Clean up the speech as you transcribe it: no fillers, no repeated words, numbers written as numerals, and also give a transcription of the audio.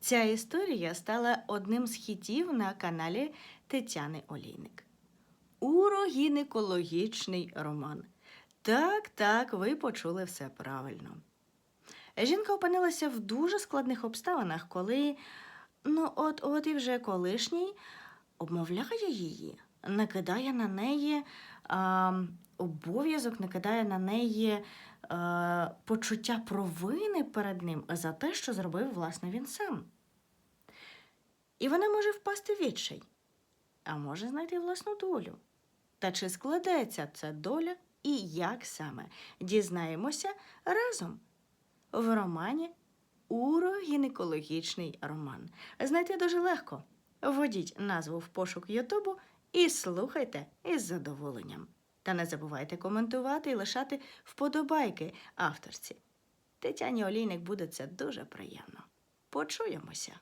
Ця історія стала одним з хітів на каналі Тетяни Олійник. Урогінекологічний роман. Так, ви почули все правильно. Жінка опинилася в дуже складних обставинах, коли, от і вже колишній обмовляє її, накидає на неї обов'язок, накидає на неї почуття провини перед ним за те, що зробив, власне, він сам. І вона може впасти в відчай, а може знайти власну долю. Та чи складеться ця доля і як саме? Дізнаємося разом в романі «Урогінекологічний роман». Знайти дуже легко. Вводіть назву в пошук Ютубу і слухайте із задоволенням. Та не забувайте коментувати і лишати вподобайки авторці. Тетяні Олійник буде це дуже приємно. Почуємося!